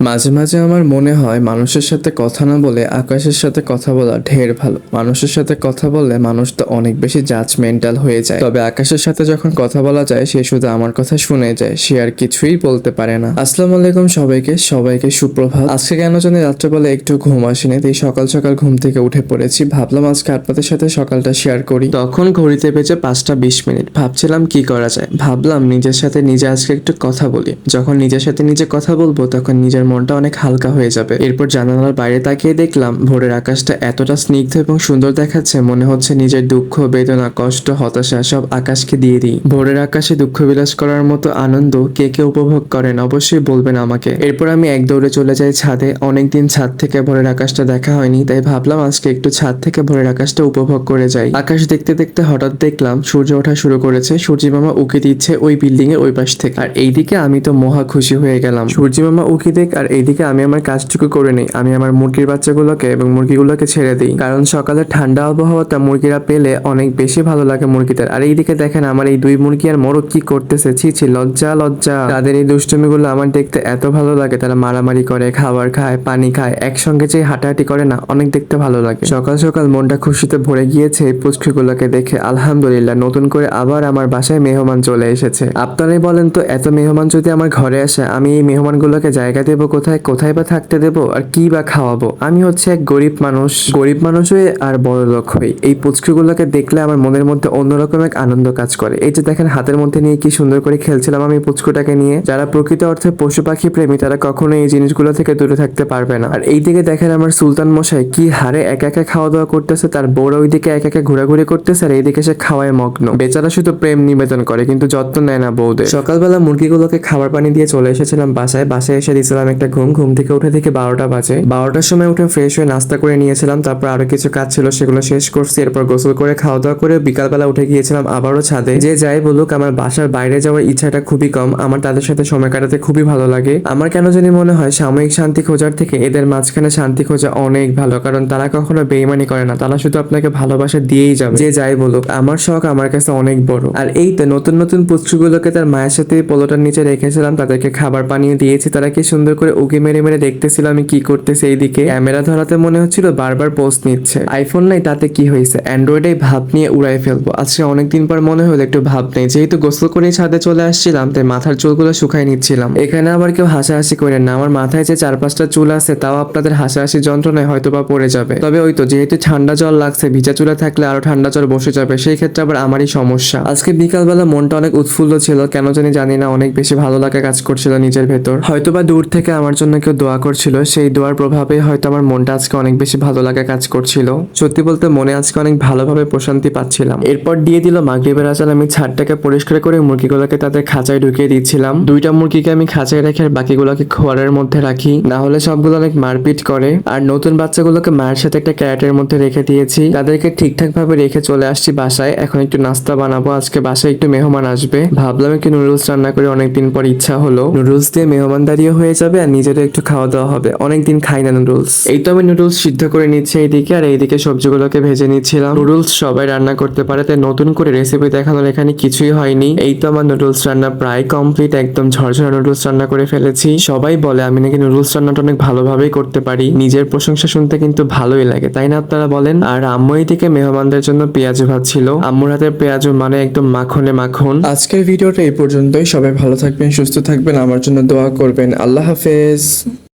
মাঝে মাঝে আমার মনে হয় মানুষের সাথে কথা না বলে আকাশের সাথে কথা বলা ঢের ভালো। মানুষের সাথে কথা বললে মানুষ তো অনেক বেশি জাজমেন্টাল হয়ে যায়, তবে আকাশের সাথে যখন কথা বলা যায় সে শুধু আমার কথা শুনে যায়, সে আর কিছুই বলতে পারে না। আসসালামু আলাইকুম সবাইকে সবাইকে সুপ্রভাত। আজকে কেন জানি রাত্রেবেলা একটু ঘুম আসেনি, তাই সকাল সকাল ঘুম থেকে উঠে পড়েছি। ভাবলাম আজকে আপনাদের সাথে সকালটা শেয়ার করি। তখন ঘড়িতে বেজে 5টা 20 মিনিট। ভাবছিলাম কি করা যায়, ভাবলাম নিজের সাথে নিজে আজকে একটু কথা বলি। যখন নিজের সাথে নিজে কথা বলবো তখন নিজের মনটা অনেক হালকা হয়ে যাবে। এরপর জানালার বাইরে তাকিয়ে দেখলাম ভোরের আকাশটা এতটা স্নিগ্ধ এবং সুন্দর দেখাচ্ছে, মনে হচ্ছে নিজের দুঃখ বেদনা কষ্ট হতাশা সব আকাশকে দিয়ে দিই। ভোরের আকাশে দুঃখ বিলাস করার মতো আনন্দ কে কে উপভোগ করেন অবশ্যই বলবেন আমাকে। এরপর আমি এক দৌড়ে চলে যাই ছাদে। অনেকদিন ছাদ থেকে ভোরের আকাশটা দেখা হয়নি, তাই ভাবলাম আজকে একটু ছাদ থেকে ভোরের আকাশটা উপভোগ করে যাই। আকাশ দেখতে দেখতে হঠাৎ দেখলাম সূর্য ওঠা শুরু করেছে। সূর্যি মামা উকি দিচ্ছে ওই বিল্ডিং এর ওই পাশ থেকে, আর এইদিকে আমি তো মহা খুশি হয়ে গেলাম। সূর্যি মামা উকি দেখ আর এইদিকে আমি আমার কাজটুকু করে নেই। আমি আমার মুরগির বাচ্চাগুলোকে এবং মুরগিগুলোকে ছেড়ে দিই, কারণ সকালে ঠান্ডা আবহাওয়াটা মুরগিরা পেলে অনেক বেশি ভালো লাগে মুরগিদের। আর এইদিকে দেখেন আমার এই দুই মুরগি আর মোরগ কি করতেছে, ছি ছি, লজ্জা লজ্জা। তাদের এই দুষ্টুমিগুলো আমার দেখতে এত ভালো লাগে। তারা মারামারি করে, খাবার খায়, পানি খায়, একসঙ্গে যে হাঁটাহাঁটি করে না, অনেক দেখতে ভালো লাগে। সকাল সকাল মনটা খুশিতে ভরে গিয়েছে এই পুচকুগুলোকে দেখে। আলহামদুলিল্লাহ, নতুন করে আবার আমার বাসায় মেহমান চলে এসেছে। আপনারাই বলেন তো, এত মেহমান যদি আমার ঘরে আসে আমি এই মেহমানগুলোকে জায়গা দেবো কোথায়, কোথায় বা থাকতে দেবো, আর কি বা খাওয়াবো? আমি হচ্ছে এক গরিব মানুষ, গরিব মানুষ হয়ে আর বড় লোক হই। এই পুচকুগুলোকে দেখলে আমার মনের মধ্যে অন্যরকম এক আনন্দ কাজ করে। এই যে দেখেন হাতের মধ্যে নিয়ে কি সুন্দর করে খেলছিলাম আমি পুচকুটাকে নিয়ে। যারা প্রকৃত অর্থে পশু পাখি প্রেমী তারা কখনো এই জিনিসগুলো থেকে দূরে থাকতে পারবে না। আর এইদিকে দেখেন আমার সুলতান মশাই কি হারে একা একা খাওয়া দাওয়া করতেছে, তার বউরা ওইদিকে একা একা ঘোরাঘুরি করতেছে আর এইদিকে সে খাওয়ায় মগ্ন। বেচারা শুধু প্রেম নিবেদন করে কিন্তু যত্ন নেয় না বউদের। সকালবেলা মুরগিগুলোকে খাবার পানি দিয়ে চলে এসেছিলাম বাসায়। বাসায় এসে দিয়েছিলাম একটা ঘুম। ঘুম থেকে উঠে দেখি 12টা বাজে। 12টার সময় উঠে ফ্রেশ হয়ে নাস্তা করে নিয়েছিলাম, তারপর আরো কিছু কাজ ছিল সেগুলো শেষ করছি। এরপর গোসল করে খাওয়া দাওয়া করে বিকালবেলা উঠে গিয়েছিলাম আবারও ছাদে। যে যাই বলুক আমার বাসার বাইরে যাওয়ার ইচ্ছাটা খুবই কম। আমার তাদের সাথে সময় কাটাতে খুবই ভালো লাগে। আমার কেন জানি মনে হয় সাময়িক শান্তি খোঁজার থেকে এদের মাঝখানে শান্তি খোঁজা অনেক ভালো, কারণ তারা কখনো বেইমানি করে না, তারা শুধু আপনাকে ভালোবাসা দিয়েই যাবে। যে যাই বলুক আমার শখ আমার কাছে অনেক বড়। আর এই তো নতুন নতুন পুচকুগুলোকে তার মায়ের সাথে পোলোটার নিচে রেখেছিলাম, তাদেরকে খাবার পানিয়ে দিয়েছি। তারা কি সুন্দর করে উকি মেরে মেরে দেখতেছিল আমি কি করতেছি। এইদিকে ক্যামেরা ধরাতে মনে হচ্ছিল বারবার পোস্ট নিচ্ছে। আইফোন নাই তাতে কি হয়েছে, অ্যান্ড্রয়েডে ভাব নিয়ে উড়াই ফেলবো। আজকে অনেকদিন পর মনে হলো একটু ভাব নেই। যেহেতু গোসল করে ছাদে চলে আসছিলাম তাই মাথার চুলগুলো শুকাই নিচ্ছিলাম। এখানে আবার কেউ হাসাহাসি করেন না, আমার মাথায় যে 4-5টা চুল আছে তাও আপনাদের হাসাহাসি যন্ত্রণায় হয়তো বা পড়ে যাবে। তবে ওই তো যেহেতু ঠান্ডা জল লাগছে, ভিজা চুলে থাকলে আরো ঠান্ডা জল বসে যাবে, সেই ক্ষেত্রে আবার আমারই সমস্যা। আজকে বিকালবেলা মনটা অনেক উৎফুল্ল ছিল, কেন জানি না অনেক বেশি ভালো লাগা কাজ করছিল নিজের ভেতর। হয়তোবা দূর থেকে আমার জন্য কেউ দোয়া করছিল, সেই দোয়ার প্রভাবে হয়তো আমার মনটা আজকে অনেক বেশি ভালো লাগা কাজ করছিল। সত্যি বলতে মনে আজকে অনেক ভালোভাবে প্রশান্তি পাচ্ছিলাম। এরপর দিয়ে দিল মাগরিবের আজান। আমি ছাদটাকে পরিষ্কার করে মুরগিগুলোকে তাদের খাঁচায় ঢুকিয়ে দিচ্ছিলাম। 2টা মুরগিকে আমি খাঁচায় রেখে আর বাকিগুলোকে খোয়ারের মধ্যে রাখি, না হলে সবগুলো অনেক মারপিট করে। আর নতুন বাচ্চাগুলোকে মায়ের সাথে একটা ক্যারেটের মধ্যে রেখে দিয়েছি। তাদেরকে ঠিকঠাক ভাবে রেখে চলে আসছি বাসায়। এখন একটু নাস্তা বানাবো, আজকে বাসায় একটু মেহমান আসবে। ভাবলাম একটু নুডলস রান্না করে, অনেকদিন পর ইচ্ছা হলো। নুডলস দিয়ে মেহমানদারিও হয়ে যাবে আর নিজেরও একটু খাওয়া দাওয়া হবে, অনেকদিন খাই না নুডলস। এই তো আমি নুডলস সিদ্ধ করে নিচ্ছি এইদিকে, আর এইদিকে সবজিগুলোকে ভেজে নিচ্ছিলাম। নুডলস সবাই রান্না করতে পারে, তাই নতুন করে রেসিপি দেখানোর এখানে কিছুই হয়নি। এই তো আমার নুডলস রান্না প্রায় কমপ্লিট, একদম ঝরঝরা নুডলস রান্না করে ফেলেছি। সবাই বলে আমি নাকি নুডলস রান্নাটা অনেক ভালোভাবেই করতে পারি। নিজের প্রশংসা শুনতে কিন্তু ভালোই লাগে, তাই না আপনারা বলেন? আর আম্মু এইদিকে মেহমানদের জন্য পেঁয়াজ ভাজছিল। আম্মুর হাতের পেঁয়াজ মানে একদম মাখনে মাখন। আজকের ভিডিওটা এই পর্যন্তই। সবাই ভালো থাকবেন, সুস্থ থাকবেন, আমার জন্য দোয়া করবেন। আল্লাহ হাফেজ।